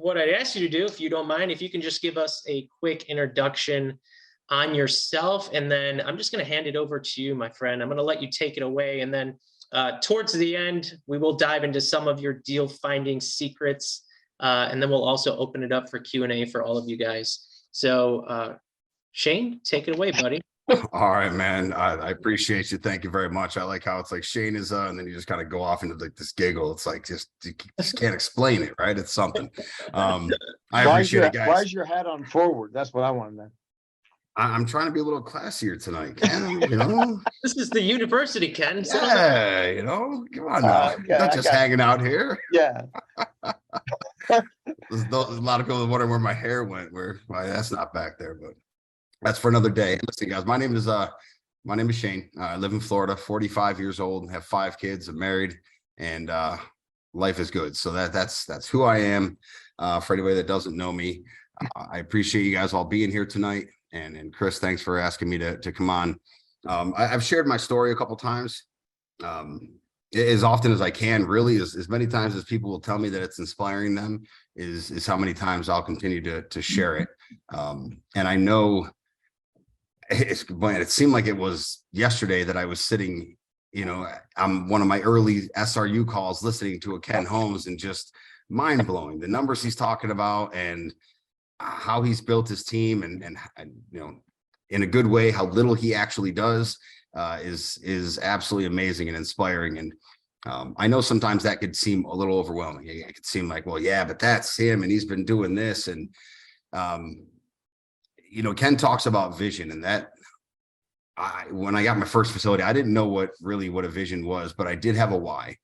what I'd ask you to do, if you don't mind, if you can just give us a quick introduction on yourself, and then I'm just going to hand it over to you, my friend. I'm going to let you take it away, and then towards the end, we will dive into some of your deal finding secrets, and then we'll also open it up for Q&A for all of you guys. So, Shane, take it away, buddy. All right, man. I appreciate you. Thank you very much. I like how it's like Shane is, and then you just kind of go off into like this giggle. It's like you just can't explain it, right? It's something. I appreciate it, guys. Why is your hat on forward? That's what I want to know. I'm trying to be a little classier tonight, Ken. You know, this is the university, Ken. Yeah, you know, come on now. Not just hanging out here. Yeah. There's a lot of people wondering where my hair went. Why that's not back there, but that's for another day. Listen, guys, my name is Shane. I live in Florida, 45 years old, and have 5 kids. I'm married, and life is good. So that's who I am. For anybody that doesn't know me, I appreciate you guys all being here tonight. And Chris, thanks for asking me to come on. I've shared my story a couple times, as often as I can. Really, as many times as people will tell me that it's inspiring them, is how many times I'll continue to share it. And I know it seemed like it was yesterday that I was sitting, you know, on one of my early SRU calls, listening to a Ken Holmes, and just mind blowing the numbers he's talking about, and how he's built his team, and you know, in a good way, how little he actually does is absolutely amazing and inspiring. And I know sometimes that could seem a little overwhelming. It could seem like, well, yeah, but that's him, and he's been doing this. And you know, Ken talks about vision, and that when I got my first facility, I didn't know what a vision was, but I did have a why.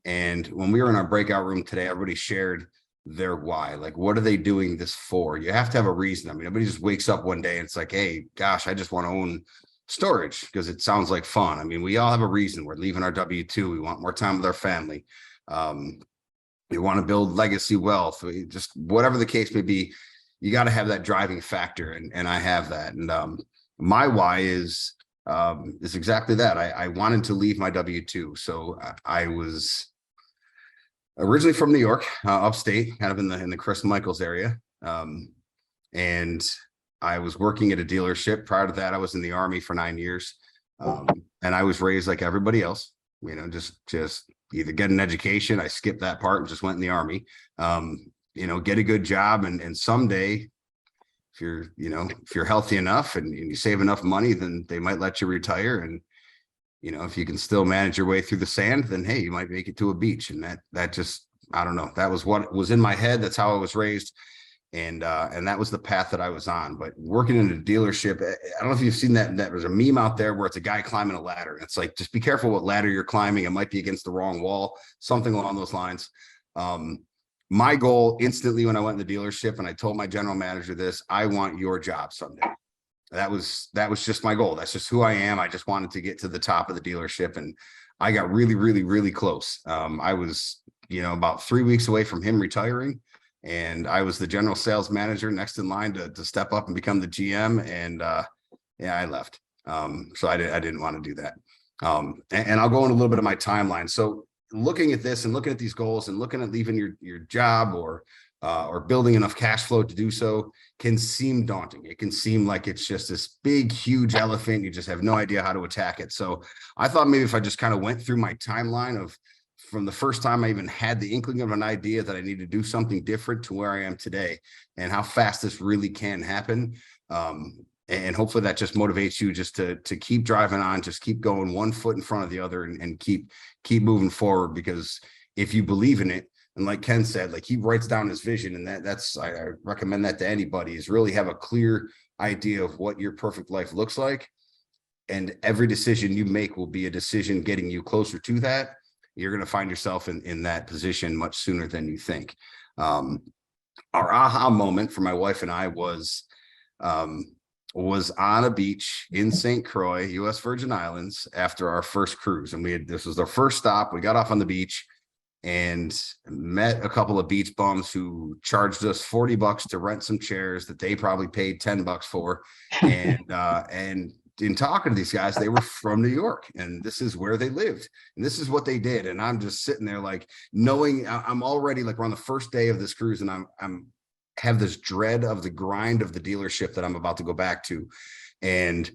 And when we were in our breakout room today, everybody shared their why. Like, what are they doing this for? You have to have a reason. I mean, nobody just wakes up one day and it's like, hey, gosh, I just want to own storage because it sounds like fun. I mean, we all have a reason. We're leaving our W-2. We want more time with our family. We want to build legacy wealth. Just whatever the case may be, you got to have that driving factor, and I have that. And my why is exactly that. I wanted to leave my W-2. So I was originally from New York, upstate, kind of in the Chris Michaels area. And I was working at a dealership. Prior to that, I was in the Army for 9 years. And I was raised like everybody else, you know, just either get an education. I skipped that part and just went in the Army, you know, get a good job. And someday, if you're healthy enough and you save enough money, then they might let you retire. And you know, if you can still manage your way through the sand, then hey, you might make it to a beach. And that just, I don't know, that was what was in my head. That's how I was raised. And that was the path that I was on. But working in a dealership, I don't know if you've seen that. There's a meme out there where it's a guy climbing a ladder. It's like, just be careful what ladder you're climbing. It might be against the wrong wall, something along those lines. My goal instantly when I went in the dealership, and I told my general manager this, I want your job someday. That was just my goal. That's just who I am. I just wanted to get to the top of the dealership, and I got really, really, really close. I was, you know, about 3 weeks away from him retiring, and I was the general sales manager next in line to step up and become the GM. And yeah, I left. So I didn't want to do that. And I'll go into a little bit of my timeline. So looking at this and looking at these goals and looking at leaving your job or building enough cash flow to do so can seem daunting. It can seem like it's just this big, huge elephant. You just have no idea how to attack it. So I thought maybe if I just kind of went through my timeline of from the first time I even had the inkling of an idea that I need to do something different to where I am today, and how fast this really can happen. And hopefully that just motivates you just to keep driving on, just keep going one foot in front of the other, and keep moving forward. Because if you believe in it, and like Ken said, like he writes down his vision, and that's I recommend that to anybody, is really have a clear idea of what your perfect life looks like. And every decision you make will be a decision getting you closer to that. You're going to find yourself in that position much sooner than you think. Our aha moment for my wife and I was on a beach in St. Croix, U.S. Virgin Islands, after our first cruise. And this was our first stop. We got off on the beach and met a couple of beach bums who charged us $40 to rent some chairs that they probably paid $10 for. And in talking to these guys, they were from New York, and this is where they lived, and this is what they did. And I'm just sitting there like knowing I'm already like we're on the first day of this cruise, and I'm have this dread of the grind of the dealership that I'm about to go back to. And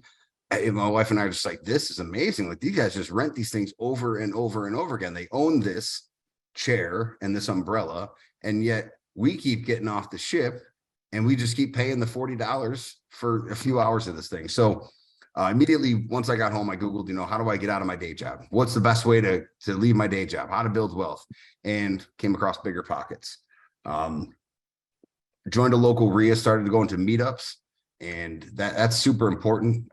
my wife and I are just like, this is amazing. Like, these guys just rent these things over and over and over again. They own this chair and this umbrella, and yet we keep getting off the ship and we just keep paying the $40 for a few hours of this thing. So immediately once I got home, I Googled, how do I get out of my day job? What's the best way to leave my day job? How to build wealth? And came across Bigger Pockets. Joined a local RIA, started to go into meetups, and that's super important.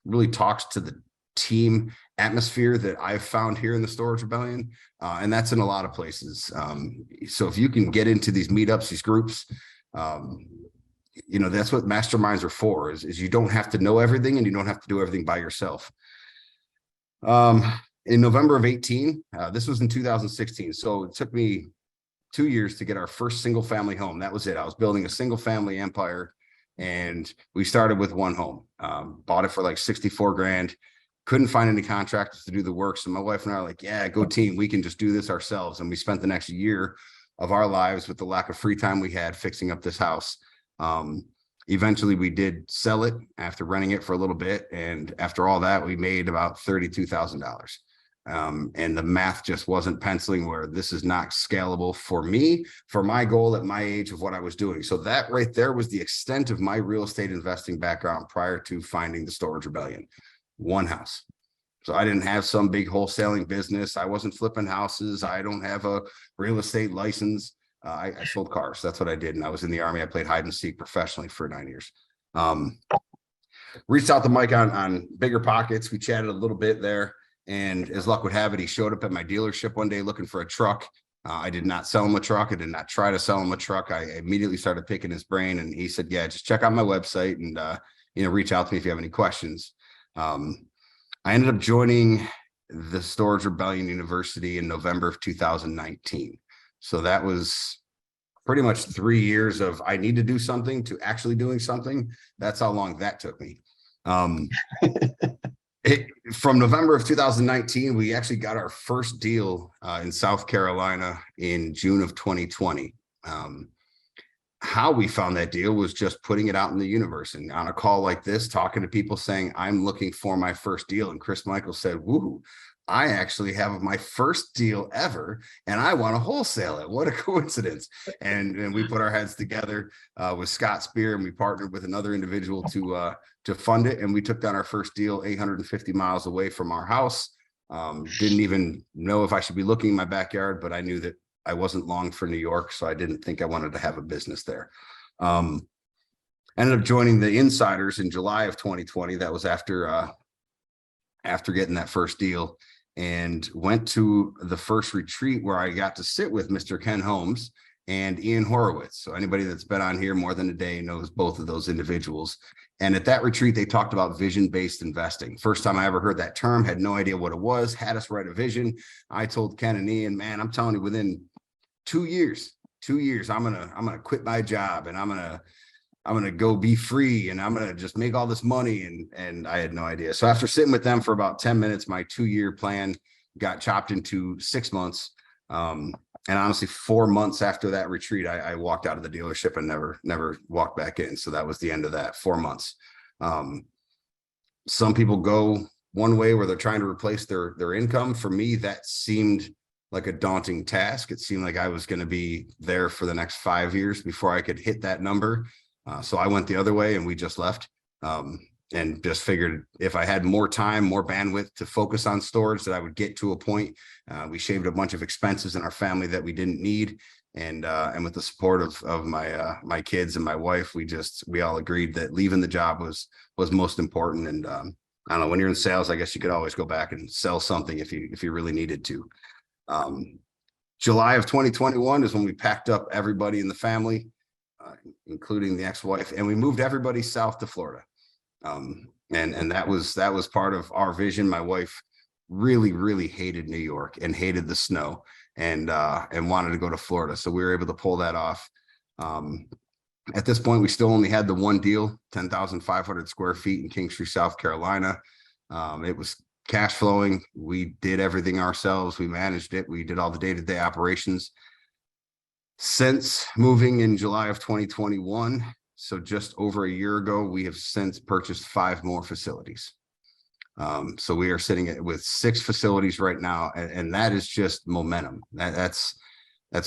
Really talks to the team atmosphere that I've found here in the Storage Rebellion. And that's in a lot of places. So if you can get into these meetups, these groups, that's what masterminds are for, is you don't have to know everything and you don't have to do everything by yourself. In November of 18, this was in 2016. So it took me 2 years to get our first single family home. That was it. I was building a single family empire, and we started with one home. Bought it for like 64 grand. Couldn't find any contractors to do the work. So my wife and I are like, yeah, go team. We can just do this ourselves. And we spent the next year of our lives, with the lack of free time we had, fixing up this house. Eventually we did sell it after renting it for a little bit. And after all that, we made about $32,000. And the math just wasn't penciling, where this is not scalable for me, for my goal at my age of what I was doing. So that right there was the extent of my real estate investing background prior to finding the Storage Rebellion. One house. So I didn't have some big wholesaling business. I wasn't flipping houses. I don't have a real estate license. I sold cars. That's what I did. And I was in the Army. I played hide and seek professionally for 9 years. Reached out to Mike on Bigger Pockets. We chatted a little bit there. And as luck would have it, he showed up at my dealership one day looking for a truck. I did not sell him a truck. I did not try to sell him a truck. I immediately started picking his brain, and he said, yeah, just check out my website and, reach out to me if you have any questions. I ended up joining the Storage Rebellion University in November of 2019. So that was pretty much 3 years of I need to do something to actually doing something. That's how long that took me. From November of 2019, we actually got our first deal in South Carolina in June of 2020. How we found that deal was just putting it out in the universe, and on a call like this, talking to people saying, I'm looking for my first deal. And Chris Michael said, woo, I actually have my first deal ever, and I want to wholesale it. What a coincidence. And we put our heads together with Scott Spear, and we partnered with another individual to fund it. And we took down our first deal 850 miles away from our house. Didn't even know if I should be looking in my backyard, but I knew that I wasn't long for New York, so I didn't think I wanted to have a business there. Ended up joining the Insiders in July of 2020. That was after getting that first deal, and went to the first retreat where I got to sit with Mr. Ken Holmes and Ian Horowitz. So anybody that's been on here more than a day knows both of those individuals. And at that retreat, they talked about vision-based investing. First time I ever heard that term, had no idea what it was, had us write a vision. I told Ken and Ian, man, I'm telling you, within 2 years, I'm gonna quit my job, and I'm gonna go be free, and I'm gonna just make all this money. And I had no idea. So after sitting with them for about 10 minutes, my 2-year plan got chopped into 6 months. And honestly, 4 months after that retreat, I walked out of the dealership and never walked back in. So that was the end of that 4 months. Some people go one way where they're trying to replace their income. For me, that seemed like a daunting task. It seemed like I was going to be there for the next 5 years before I could hit that number. So I went the other way, and we just left. And just figured if I had more time, more bandwidth to focus on storage, that I would get to a point. We shaved a bunch of expenses in our family that we didn't need. And with the support of my kids and my wife, we all agreed that leaving the job was most important. And I don't know, when you're in sales, I guess you could always go back and sell something if you really needed to. July of 2021 is when we packed up everybody in the family, including the ex-wife, and we moved everybody south to Florida. And that was part of our vision. My wife really hated New York and hated the snow, and wanted to go to Florida. So we were able to pull that off. At this point, we still only had the one deal, 10,500 square feet in Kingstree, South Carolina. It was cash flowing. We did everything ourselves. We managed it. We did all the day-to-day operations. Since moving in July of 2021, so just over a year ago, we have since purchased 5 more facilities. So we are sitting with 6 facilities right now, and that is just momentum. That's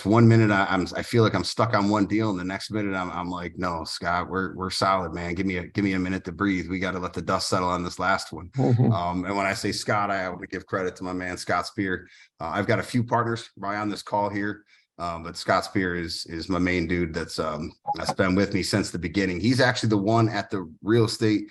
1 minute I feel like I'm stuck on one deal, and the next minute I'm like, no, Scott, we're solid, man. Give me a minute to breathe. We got to let the dust settle on this last one. And when I say Scott, I have to give credit to my man Scott Spear. I've got a few partners right on this call here. But Scott Spear is my main dude that's been with me since the beginning. He's actually the one at the real estate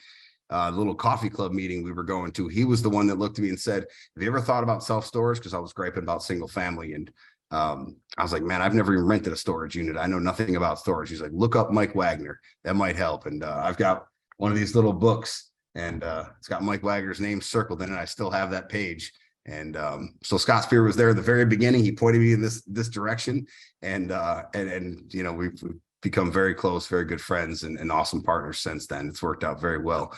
little coffee club meeting we were going to. He was the one that looked at me and said, have you ever thought about self-storage? Because I was griping about single family. And I was like, man, I've never even rented a storage unit. I know nothing about storage. He's like, look up Mike Wagner. That might help. And I've got one of these little books, and it's got Mike Wagner's name circled in it. I still have that page. And so Scott Spear was there at the very beginning. He pointed me in this direction, and you know, we've become very close, very good friends, and awesome partners since then. It's worked out very well.